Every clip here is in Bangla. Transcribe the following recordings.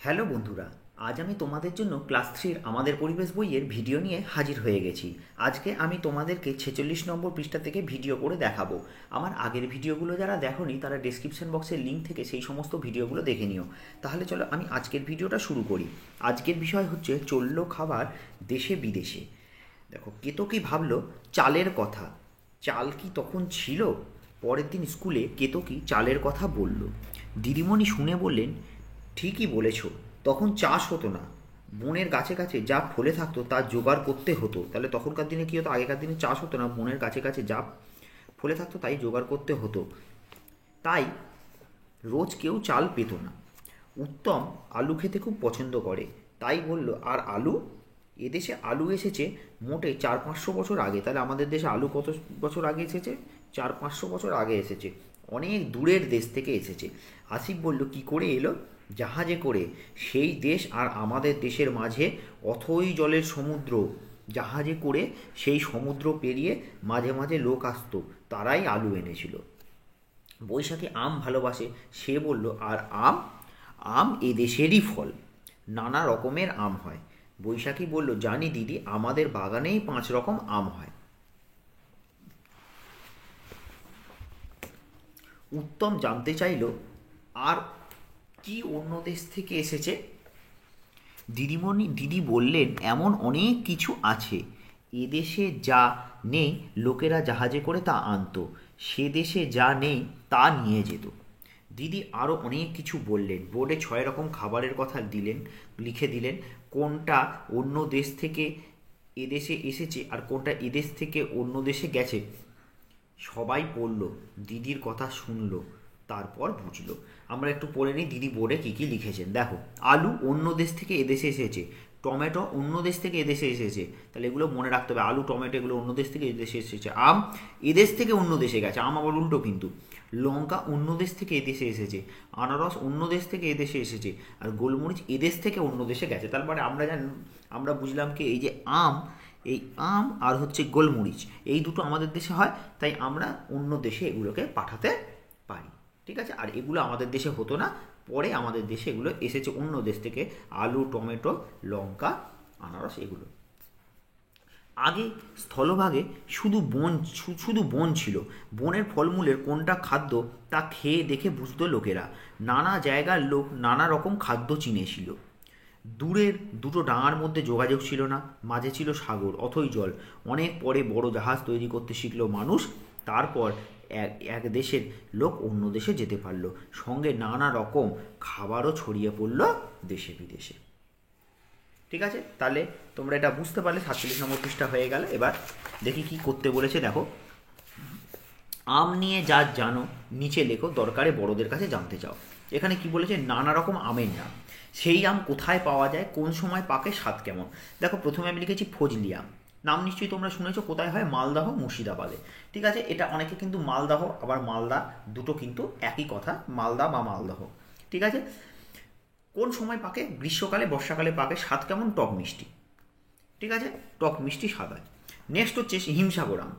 হ্যালো বন্ধুরা, আজ আমি তোমাদের জন্য ক্লাস থ্রির আমাদের পরিবেশ বইয়ের ভিডিও নিয়ে হাজির হয়ে গেছি। আজকে আমি তোমাদেরকে 46 নম্বর পৃষ্ঠা থেকে ভিডিও করে দেখাবো। আমার আগের ভিডিওগুলো যারা দেখোনি তারা ডেসক্রিপশন বক্সের লিঙ্ক থেকে সেই সমস্ত ভিডিওগুলো দেখে নিও। তাহলে চলো আমি আজকের ভিডিওটা শুরু করি। আজকের বিষয় হচ্ছে চললো খাবার দেশে বিদেশে। দেখো, কেতকী ভাবলো চালের কথা। চাল কি তখন ছিল? পরের দিন স্কুলে কেতকী চালের কথা বলল। দিদিমণি শুনে বললেন, ঠিকই বলেছ, তখন চাষ হতো না। বনের গাছে গাছে যা ফলে থাকতো তা জোগাড় করতে হতো। তাহলে তখনকার দিনে কী হতো? আগেকার দিনে চাষ হতো না, বনের গাছে গাছে যা ফলে থাকতো তাই জোগাড় করতে হতো। তাই রোজ কেউ চাল পেত না। উত্তম আলু খেতে খুব পছন্দ করে, তাই বলল, আর আলু? এদেশে আলু এসেছে মোটে 400-500 বছর আগে। তাহলে আমাদের দেশে আলু কত বছর আগে এসেছে? 400-500 বছর আগে এসেছে। অনেক দূরের দেশ থেকে এসেছে। আসিফ বলল, কি করে এলো? জাহাজে করে। সেই দেশ আর আমাদের দেশের মাঝে অথই জলের সমুদ্র। জাহাজে করে সেই সমুদ্র পেরিয়ে মাঝে মাঝে লোক আসতো, তারাই আলু এনেছিল। বৈশাখী আম ভালোবাসে, সে বলল, আর আম? আম এদেশেরই ফল, নানা রকমের আম হয়। বৈশাখী বলল, জানি দিদি, আমাদের বাগানেই 5 রকম আম হয়। উত্তম জানতে চাইল, আর কি অন্য দেশ থেকে এসেছে? দিদি বললেন, এমন অনেক কিছু আছে। এদেশে যা নেই লোকেরা জাহাজে করে তা আনতো, সে দেশে যা নেই তা নিয়ে যেত। দিদি আরও অনেক কিছু বললেন। বোর্ডে 6 রকম খাবারের কথা লিখে দিলেন। কোনটা অন্য দেশ থেকে এদেশে এসেছে আর কোনটা এদেশ থেকে অন্য দেশে গেছে সবাই পড়ল, দিদির কথা শুনল, তারপর বুঝলো। আমরা একটু পড়ে নিই দিদি বোর্ডে কী কী লিখেছেন। দেখো, আলু অন্য দেশ থেকে এদেশে এসেছে, টমেটো অন্য দেশ থেকে এদেশে এসেছে। তাহলে এগুলো মনে রাখতে হবে, আলু টমেটো এগুলো অন্য দেশ থেকে এদেশে এসেছে। আম এদেশ থেকে অন্য দেশে গেছে, আম আবার উল্টো কিন্তু। লঙ্কা অন্য দেশ থেকে এদেশে এসেছে, আনারস অন্য দেশ থেকে এদেশে এসেছে, আর গোলমরিচ এদেশ থেকে অন্য দেশে গেছে। তারপরে আমরা বুঝলাম কি, এই যে আম, এই আম আর হচ্ছে গোলমরিচ, এই দুটো আমাদের দেশে হয়, তাই আমরা অন্য দেশে এগুলোকে পাঠাতে পারি। ঠিক আছে? আর এগুলো আমাদের দেশে হতো না, পরে আমাদের দেশে এগুলো এসেছে অন্য দেশ থেকে। আলু টমেটো লঙ্কা আনারস এগুলো। আগে স্থলভাগে শুধু বন ছিল। বনের ফলমূলের কোনটা খাদ্য তা খেয়ে দেখে বুঝতো লোকেরা। নানা জায়গার লোক নানা রকম খাদ্য চিনেছিল। দূরের দুটো ডাঙার মধ্যে যোগাযোগ ছিল না, মাঝে ছিল সাগর, অথই জল। অনেক পরে বড় জাহাজ তৈরি করতে শিখল মানুষ। তারপর এক এক দেশের লোক অন্য দেশে যেতে পারল, সঙ্গে নানা রকম খাবারও ছড়িয়ে পড়ল দেশে বিদেশে। ঠিক আছে? তাহলে তোমরা এটা বুঝতে পারলে। 47 নম্বর পৃষ্ঠা হয়ে গেল। এবার দেখি কি করতে বলেছে। দেখো, আম নিয়ে যা জানো নিচে লেখো, দরকারে বড়দের কাছে জানতে চাও। এখানে কি বলেছে? নানা রকম আমের নাম। সেই আম কোথায় পাওয়া যায়, কোন সময় পাকে, স্বাদ কেমন। দেখো, প্রথমে আমি লিখেছি ফজলি আম। নাম নিশ্চয়ই তোমরা শুনেছো, কোথায় হয়? মালদহ মুর্শিদাবাদে। ঠিক আছে? এটা অনেকে কিন্তু মালদহ আবার মালদা দুটো কিন্তু একই কথা, মালদা বা মালদহ। ঠিক আছে? কোন সময় পাকে? গ্রীষ্মকালে, বর্ষাকালে পাকে। স্বাদ কেমন? টক মিষ্টি। ঠিক আছে? টক মিষ্টি স্বাদ হয়। নেক্সট হচ্ছে হিমসাগর আম।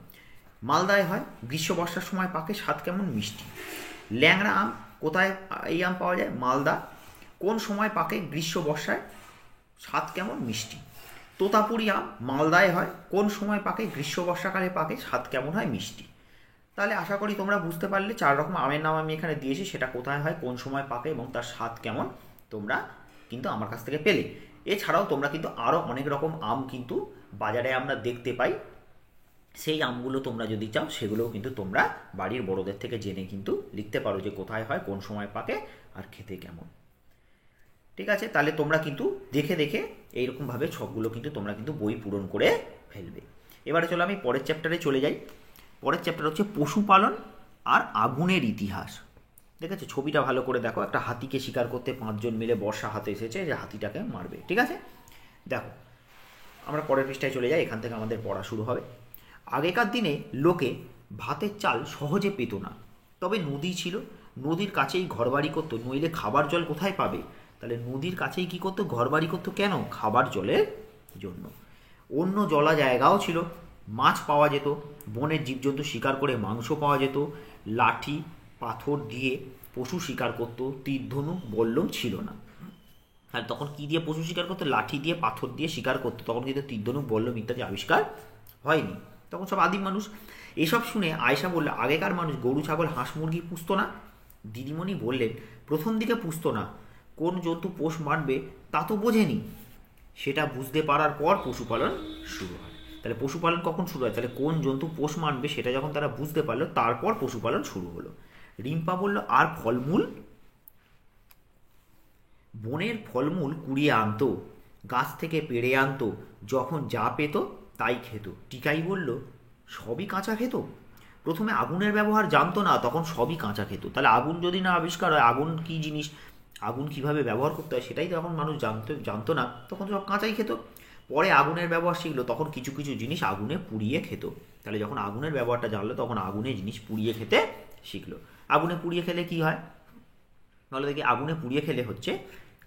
মালদায় হয়, গ্রীষ্ম বর্ষার সময় পাকে। স্বাদ কেমন? মিষ্টি। ল্যাংড়া আম, কোথায় এই আম পাওয়া যায়? মালদা। কোন সময় পাকে? গ্রীষ্ম বর্ষায়। স্বাদ কেমন? মিষ্টি। তোতাপুরি আম মালদায় হয়, কোন সময় পাকে? গ্রীষ্ম বর্ষাকালে পাকে। স্বাদ কেমন হয়? মিষ্টি। তাহলে আশা করি তোমরা বুঝতে পারলে 4 রকম আমের নাম আমি এখানে দিয়েছি, সেটা কোথায় হয়, কোন সময় পাকে এবং তার স্বাদ কেমন তোমরা কিন্তু আমার কাছ থেকে পেলে। এছাড়াও তোমরা কিন্তু আরও অনেক রকম আম কিন্তু বাজারে আমরা দেখতে পাই। সেই আমগুলো তোমরা যদি চাও সেগুলোও কিন্তু তোমরা বাড়ির বড়দের থেকে জেনে কিন্তু লিখতে পারো, যে কোথায় হয়, কোন সময় পাকে, আর খেতে কেমন। ঠিক আছে? তাহলে তোমরা কিন্তু দেখে দেখে এইরকমভাবে ছকগুলো কিন্তু তোমরা কিন্তু বই পূরণ করে ফেলবে। এবারে চলো আমি পরের চ্যাপ্টারে চলে যাই। পরের চ্যাপ্টার হচ্ছে পশুপালন আর আগুনের ইতিহাস। দেখেছো? ছবিটা ভালো করে দেখো, একটা হাতিকে শিকার করতে 5 জন মিলে বর্ষা হাতে এসেছে, যে হাতিটাকে মারবে। ঠিক আছে? দেখো, আমরা পরের পৃষ্ঠায় চলে যাই, এখান থেকে আমাদের পড়া শুরু হবে। আগেকার দিনে লোকে ভাতের চাল সহজে পেত না, তবে নদী ছিল। নদীর কাছেই ঘরবাড়ি করতো, নইলে খাবার জল কোথায় পাবে? তাহলে নদীর কাছেই কী করতো? ঘরবাড়ি করতো। কেন? খাবার জলের জন্য। অন্য জলা জায়গাও ছিল, মাছ পাওয়া যেত, বনের জীবজন্তু শিকার করে মাংস পাওয়া যেত। লাঠি পাথর দিয়ে পশু শিকার করতো, তীর ধনুক বল্লম ছিল না। আর তখন কি দিয়ে পশু শিকার করতো? লাঠি দিয়ে, পাথর দিয়ে শিকার করতো। তখন কিন্তু তীর ধনুক, বল্লম ইত্যাদি আবিষ্কার হয়নি, তখন সব আদিম মানুষ। এসব শুনে আয়েশা বলল, আগেকার মানুষ গরু, ছাগল, হাঁস, মুরগি পুষতো না? দিদিমণি বললেন, প্রথম দিকে পুষতো না, কোন জন্তু পোষ মানবে তা তো বোঝেনি, সেটা বুঝতে পারার পর পশুপালন শুরু হয়। তাহলে পশুপালন কখন শুরু হয়? তাহলে কোন জন্তু পোষ মানবে সেটা যখন তারা বুঝতে পারলো, তারপর পশুপালন শুরু হলো। রিম্পা বলল, আর ফলমূল? বনের ফলমূল কুড়িয়ে আনতো, গাছ থেকে পেড়ে আনতো, যখন যা পেত তাই খেত। টিকাই বলল, সবই কাঁচা খেত? প্রথমে আগুনের ব্যবহার জানতো না, তখন সবই কাঁচা খেত। তাহলে আগুন যদি না আবিষ্কার হয়, আগুন কী জিনিস, আগুন কিভাবে ব্যবহার করতে হয় সেটাই তখন মানুষ জানতো না, তখন সব কাঁচাই খেত। পরে আগুনের ব্যবহার শিখলো, তখন কিছু কিছু জিনিস আগুনে পুড়িয়ে খেত। তাহলে যখন আগুনের ব্যবহারটা জানলো, তখন আগুনে জিনিস পুড়িয়ে খেতে শিখলো। আগুনে পুড়িয়ে খেলে কি হয় বলো দেখি? আগুনে পুড়িয়ে খেলে হচ্ছে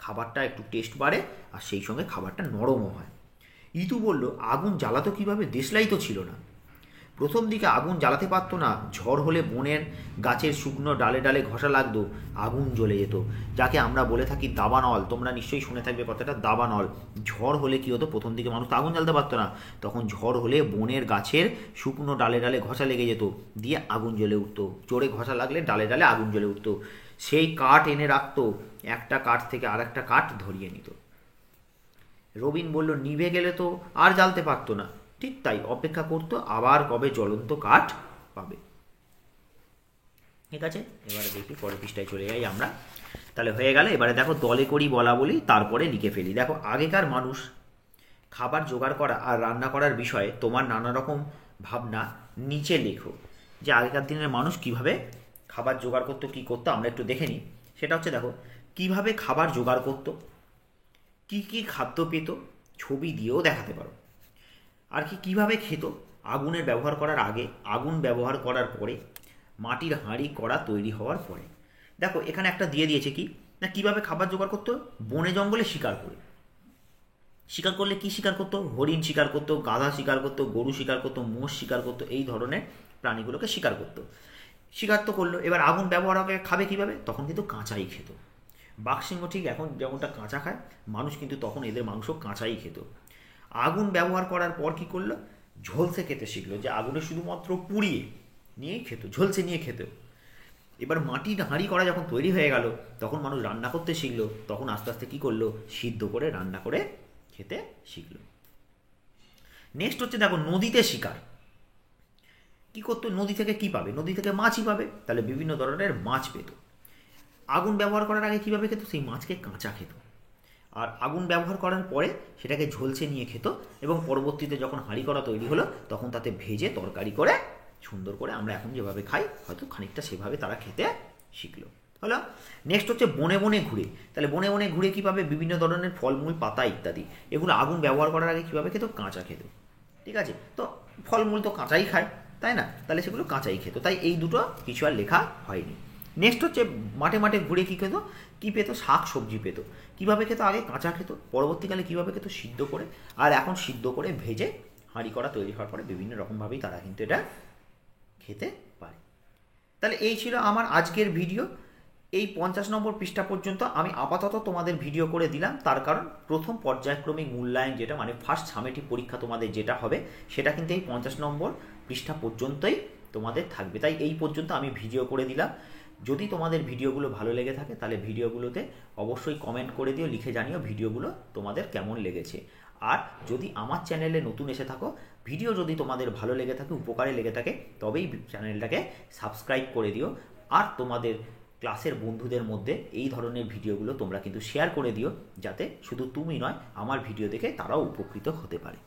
খাবারটা একটু টেস্ট বাড়ে, আর সেই সঙ্গে খাবারটা নরমও হয়। ইতু বলল, আগুন জ্বালাতো কীভাবে? দেশলাই তো ছিল না। প্রথম দিকে আগুন জ্বালাতে পারতো না, ঝড় হলে বনের গাছের শুকনো ডালে ডালে ঘষা লাগতো, আগুন জ্বলে যেত, যাকে আমরা বলে থাকি দাবানল। তোমরা নিশ্চয়ই শুনে থাকবে কথাটা, দাবানল। ঝড় হলে কী হতো? প্রথম দিকে মানুষ তো আগুন জ্বালতে পারতো না, তখন ঝড় হলে বনের গাছের শুকনো ডালে ডালে ঘষা লেগে যেত, দিয়ে আগুন জ্বলে উঠতো। জোরে ঘষা লাগলে ডালে ডালে আগুন জ্বলে উঠতো। সেই কাঠ এনে রাখতো, একটা কাঠ থেকে আর একটা কাঠ ধরিয়ে নিত। রবিন বলল, নিভে গেলে তো আর জ্বালতে পারতো না। ঠিক তাই, অপেক্ষা করতো আবার কবে জ্বলন্ত কাঠ পাবে। ঠিক আছে, এবারে দেখি পরের পৃষ্ঠায় চলে যাই আমরা। তাহলে হয়ে গেল। এবারে দেখো, দলে করি বলা বলি, তারপরে লিখে ফেলি। দেখো, আগেকার মানুষ খাবার জোগাড় করা আর রান্না করার বিষয়ে তোমার নানা রকম ভাবনা নিচে লেখো। যে আগেকার দিনের মানুষ কিভাবে খাবার জোগাড় করতো, কী করতো, আমরা একটু দেখে নিই। সেটা হচ্ছে, দেখো, কিভাবে খাবার জোগাড় করতো, কি কি খাদ্য পেত, ছবি দিয়েও দেখাতে পারো। আর কি কীভাবে খেত, আগুনের ব্যবহার করার আগে, আগুন ব্যবহার করার পরে, মাটির হাঁড়ি কড়া তৈরি হওয়ার পরে। দেখো এখানে একটা দিয়ে দিয়েছে কি না, কীভাবে খাবার জোগাড় করতো? বনে জঙ্গলে শিকার করে। শিকার করলে কি শিকার করতো? হরিণ শিকার করতো, গাধা শিকার করতো, গরু শিকার করতো, মোষ শিকার করতো, এই ধরনের প্রাণীগুলোকে শিকার করতো। শিকার তো করলো, এবার আগুন ব্যবহার হবে, খাবে কীভাবে? তখন কিন্তু কাঁচাই খেত। বাঘসিংহ ঠিক এখন যেমনটা কাঁচা খায়, মানুষ কিন্তু তখন এদের মাংস কাঁচাই খেত। আগুন ব্যবহার করার পর কি করলো? ঝলসে খেতে শিখলো, যে আগুনে শুধুমাত্র পুড়িয়ে নিয়েই খেত, ঝলসে নিয়ে খেত। এবার মাটির হাঁড়ি করা যখন তৈরি হয়ে গেল, তখন মানুষ রান্না করতে শিখলো, তখন আস্তে আস্তে কী করলো? সিদ্ধ করে রান্না করে খেতে শিখলো। নেক্সট হচ্ছে, দেখো, নদীতে শিকার। কি করতো? নদী থেকে কি পাবে? নদী থেকে মাছই পাবে, তাহলে বিভিন্ন ধরনের মাছ পেত। আগুন ব্যবহার করার আগে কীভাবে খেত? সেই মাছকে কাঁচা খেত। আর আগুন ব্যবহার করার পরে সেটাকে ঝলসে নিয়ে খেত, এবং পরবর্তীতে যখন হাঁড়ি করা তৈরি হলো, তখন তাতে ভেজে তরকারি করে সুন্দর করে আমরা এখন যেভাবে খাই, হয়তো খানিকটা সেভাবে তারা খেতে শিখলো। হলো। নেক্সট হচ্ছে বনে বনে ঘুরে। তাহলে বনে বনে ঘুরে কী পাবে? বিভিন্ন ধরনের ফলমূল, পাতা ইত্যাদি। এগুলো আগুন ব্যবহার করার আগে কীভাবে খেত? কাঁচা খেত। ঠিক আছে, তো ফলমূল তো কাঁচাই খায়, তাই না? তাহলে সেগুলো কাঁচাই খেত, তাই এই দুটো কিছু আর লেখা হয়নি। নেক্সট হচ্ছে, মাঠে মাঠে ঘুরে কী খেত? কী পেত? শাক সবজি পেত। কীভাবে খেত? আগে কাঁচা খেত, পরবর্তীকালে কীভাবে খেত? সিদ্ধ করে, আর এখন সিদ্ধ করে ভেজে হাঁড়ি করা তৈরি হওয়ার পরে বিভিন্ন রকমভাবেই তারা কিন্তু এটা খেতে পারে। তাহলে এই ছিল আমার আজকের ভিডিও। এই 50 নম্বর পৃষ্ঠা পর্যন্ত আমি আপাতত তোমাদের ভিডিও করে দিলাম, তার কারণ প্রথম পর্যায়ক্রমিক মূল্যায়ন যেটা, মানে ফার্স্ট সামেটিভ পরীক্ষা তোমাদের যেটা হবে, সেটা কিন্তু এই 50 নম্বর পৃষ্ঠা পর্যন্তই তোমাদের থাকবে। তাই এই পর্যন্ত আমি ভিডিও করে দিলাম। যদি তোমাদের ভিডিওগুলো ভালো লেগে থাকে, তাহলে ভিডিওগুলোতে অবশ্যই কমেন্ট করে দিও, লিখে জানিও ভিডিওগুলো তোমাদের কেমন লেগেছে। আর যদি আমার চ্যানেলে নতুন এসে থাকো, ভিডিও যদি তোমাদের ভালো লেগে থাকে, উপকারে লেগে থাকে, তবেই চ্যানেলটাকে সাবস্ক্রাইব করে দিও। আর তোমাদের ক্লাসের বন্ধুদের মধ্যে এই ধরনের ভিডিওগুলো তোমরা কিন্তু শেয়ার করে দিও, যাতে শুধু তুমি নয়, আমার ভিডিও দেখে তারাও উপকৃত হতে পারে।